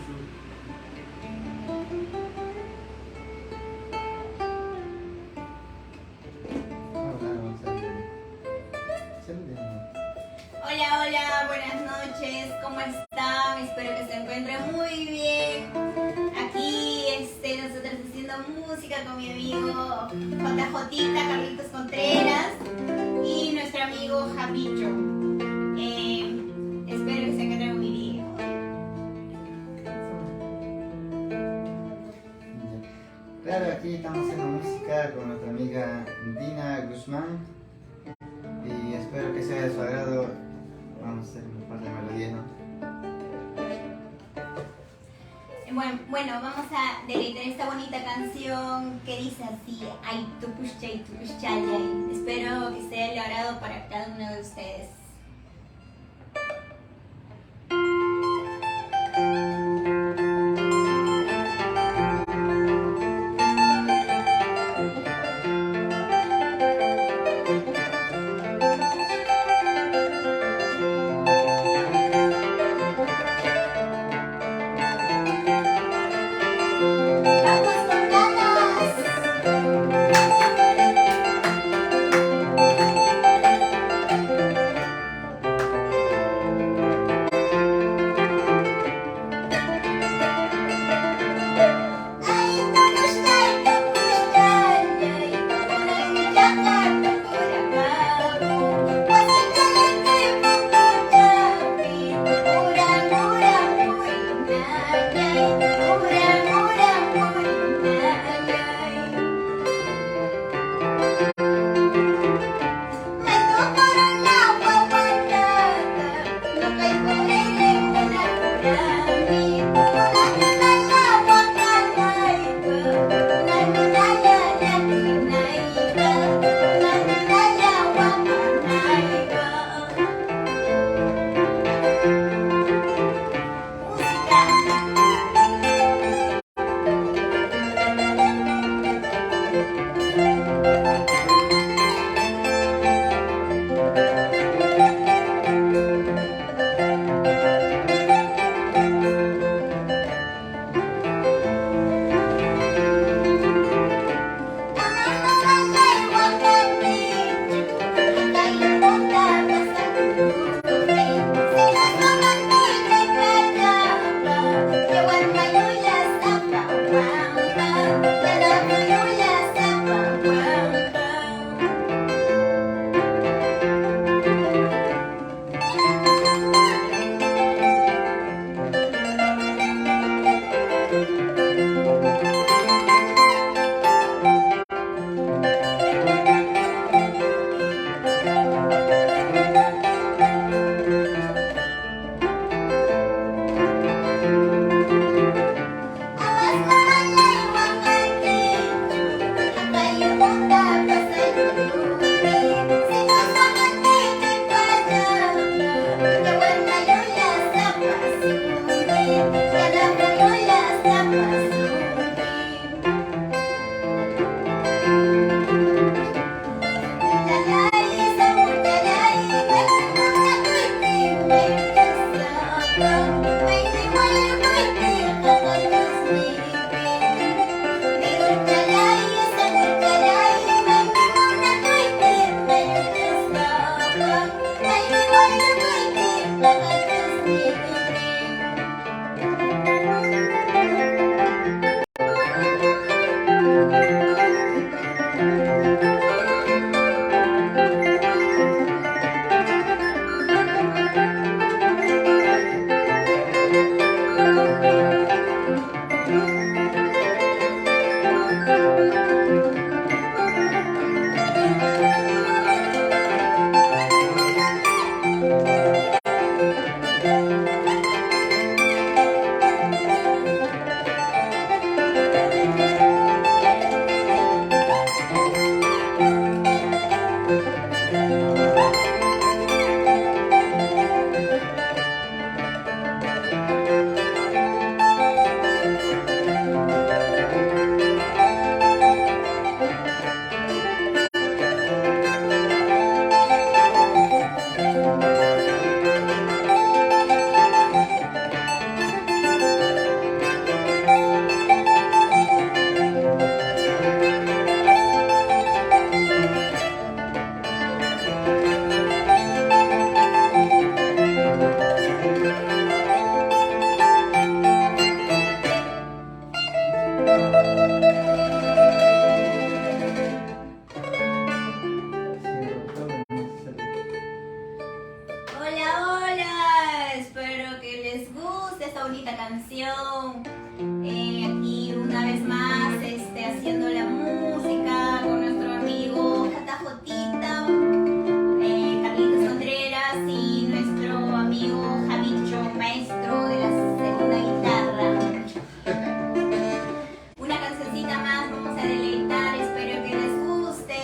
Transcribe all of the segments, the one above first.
Hola, hola, buenas noches, ¿cómo están? Espero que se encuentren muy bien. Aquí nosotros haciendo música con mi amigo JJ, Carlitos Contreras, y nuestro amigo Javicho. Espero que se encuentren muy bien. Claro, aquí estamos haciendo música con nuestra amiga Dina Guzmán y espero que sea de su agrado. Vamos a hacer un par de melodías, ¿no? Bueno, vamos a deleitar esta bonita canción que dice así: ay, tupushchay, tupushchayay. Espero que sea de agrado para cada uno de ustedes. bonita canción. Aquí una vez más haciendo la música con nuestro amigo JJita, Carlitos Contreras y nuestro amigo Javicho, maestro de la segunda guitarra. Una cancioncita más vamos a deleitar, espero que les guste.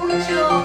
mucho.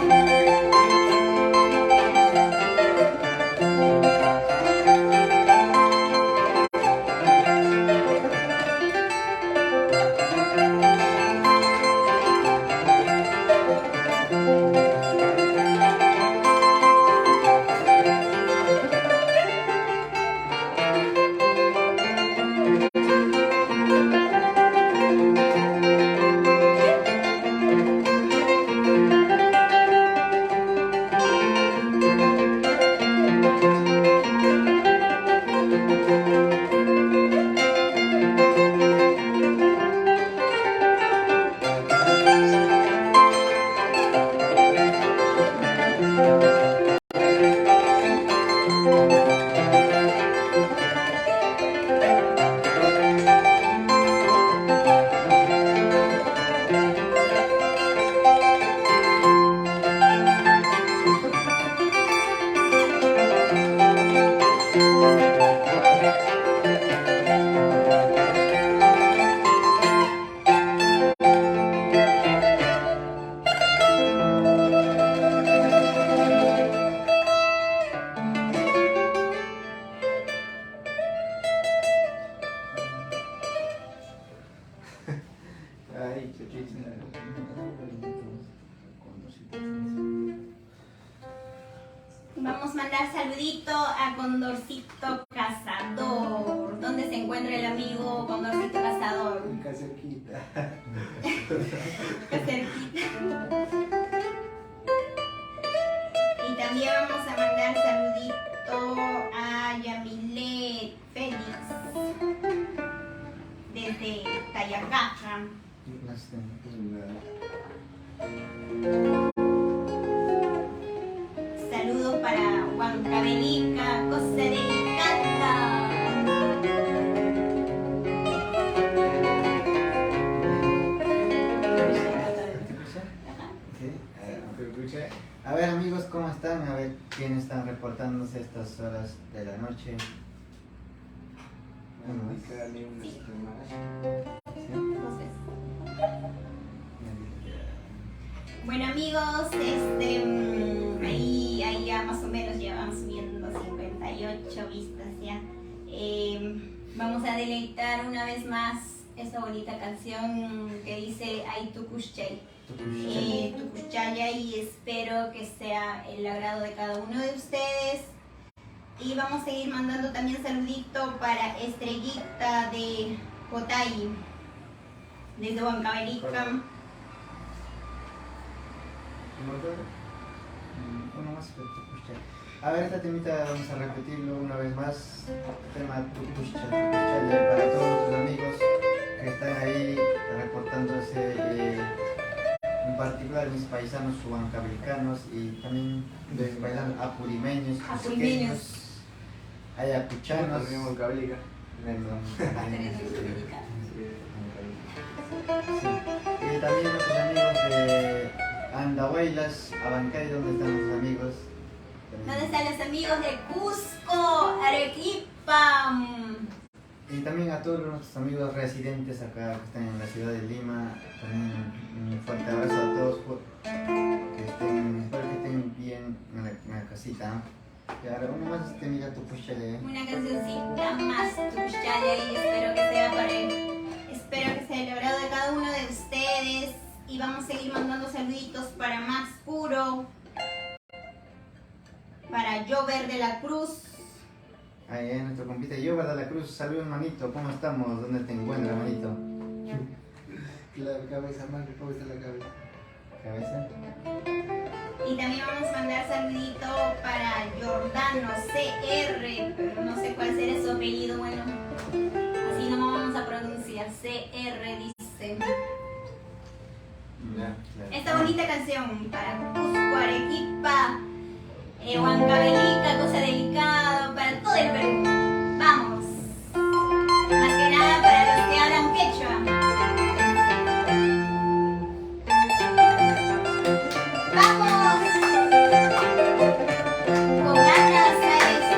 Ay, qué triste. Vamos a mandar saludito a Condorcito Cazador. ¿Dónde se encuentra el amigo Condorcito Cazador? Acá cerquita. Acá cerquita. Y también vamos a mandar saludito a Yamilet Félix desde Tayacaja. Saludos para Huancavelica, cosa delicada. A ver amigos, ¿cómo están? A ver quiénes están reportándose a estas horas de la noche. Entonces, bueno amigos, ahí ya más o menos ya van subiendo 58 vistas ya. Vamos a deleitar una vez más esta bonita canción que dice Ay Tukushchay. Tukushchaya, y espero que sea el agrado de cada uno de ustedes. Y vamos a seguir mandando también saludito para Estrellita de Cotay, desde Huancavelica. Uno más que Tukushchay. A ver, esta temita vamos a repetirlo una vez más. Tema Tukushchay, para todos nuestros amigos que están ahí reportándose, en particular mis paisanos huancavelicanos y también mis paisanos apurimeños, cusqueños, ayacuchanos. También Huancavelica. Y también nuestros amigos de Andahuaylas, Abancay, ¿dónde están nuestros amigos? ¿Dónde están los amigos de Cusco, Arequipa? Y también a todos nuestros amigos residentes acá que están en la ciudad de Lima, también un fuerte abrazo a todos, espero que estén bien en la casita. Y ahora uno más mira tu puchale. Una cancioncita más, Tukushchaya, y espero que sea para él. Espero que sea el agrado de cada uno de ustedes. Y vamos a seguir mandando saluditos para Max Puro, para Jover de la Cruz. Ahí es nuestro compita Jover de la Cruz. Saludos, manito, ¿cómo estamos? ¿Dónde te encuentras, manito? La cabeza, man, ¿cómo está la cabeza? ¿Cabeza? Y también vamos a mandar saludito para Jordano CR, pero no sé cuál será su apellido, bueno, así no vamos a pronunciar, CR dice. Ya, claro. Esta bonita canción para Cusco, Arequipa, Huancavelica, cosa delicada, para todo el Perú. Vamos. Más que nada para los que hablan quechua. ¡Vamos! Con ganas a esto.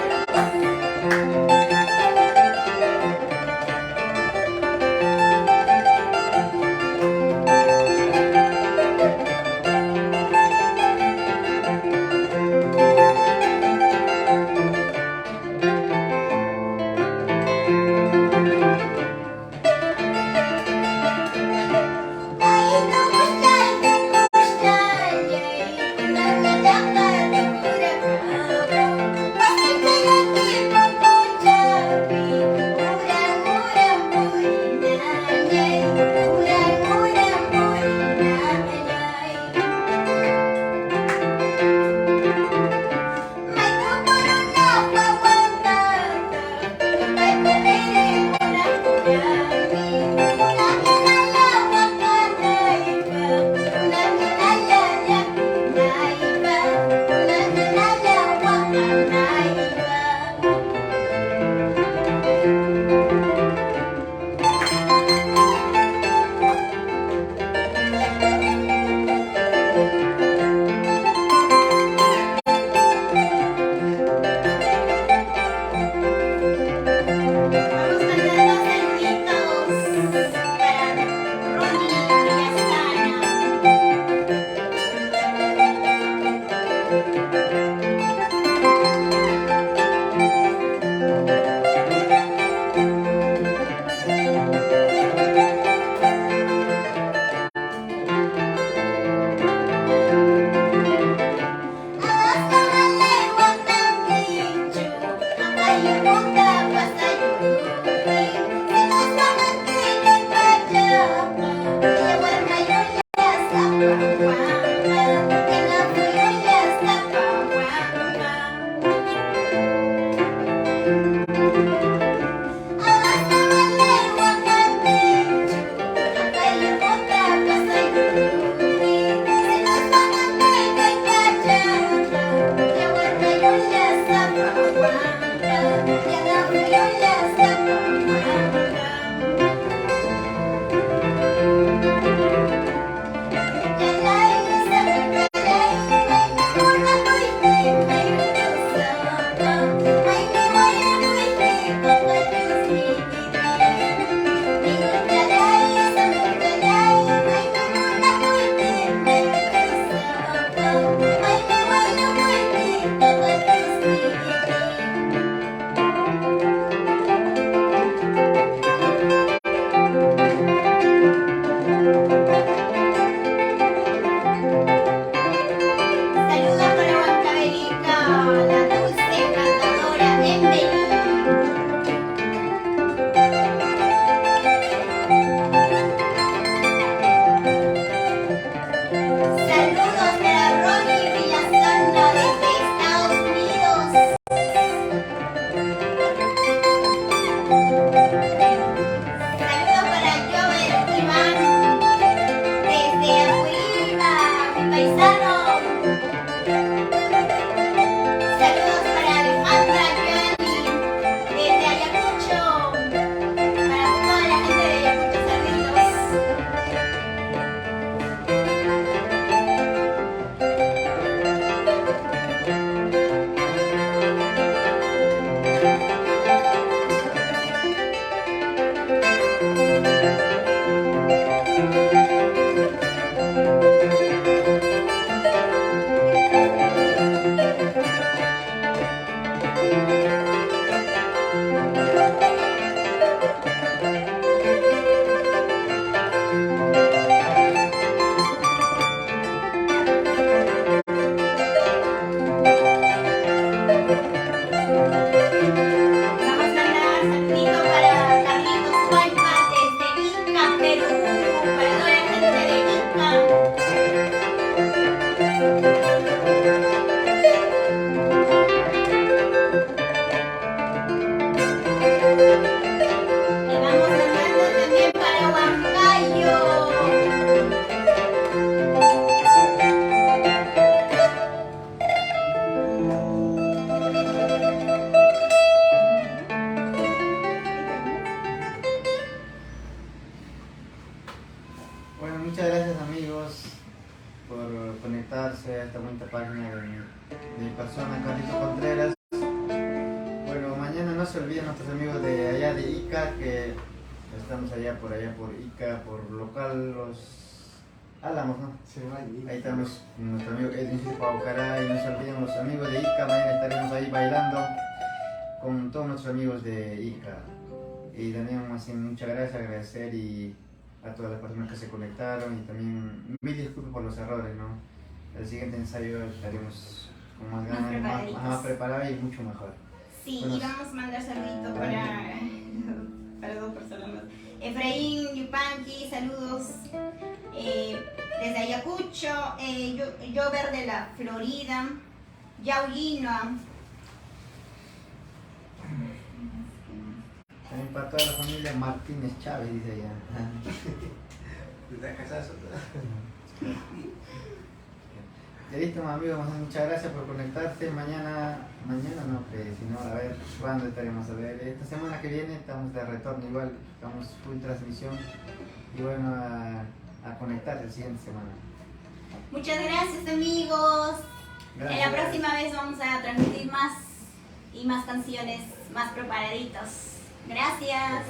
Muchas gracias amigos por conectarse a esta bonita página de mi persona, Carlito Contreras. Bueno, mañana no se olviden nuestros amigos de allá de Ica, que estamos allá por Ica, por local Los Álamos, ¿no? Se va allí. Ahí estamos con nuestro amigo Edwin Paucará, y no se olviden los amigos de Ica, mañana estaremos ahí bailando con todos nuestros amigos de Ica. Y también así, muchas gracias, agradecer y a todas las personas que se conectaron, y también mil disculpas por los errores, ¿no? El siguiente ensayo estaremos con más ganas, más preparados y mucho mejor. Sí, Bueno, y vamos a mandar saludito para dos personas más. Efraín Yupanqui, saludos desde Ayacucho, Jover de la Florida, Yaulino. También para toda la familia Martínez Chávez, dice ella. ¿Estás casado? Ya listo, amigos, muchas gracias por conectarte. Mañana no, sino a ver cuándo estaremos a ver. Esta semana que viene estamos de retorno, igual estamos full transmisión, y bueno, a conectar la siguiente semana. Muchas gracias amigos. Gracias. En la próxima vez vamos a transmitir más y más canciones, más preparaditos. Gracias.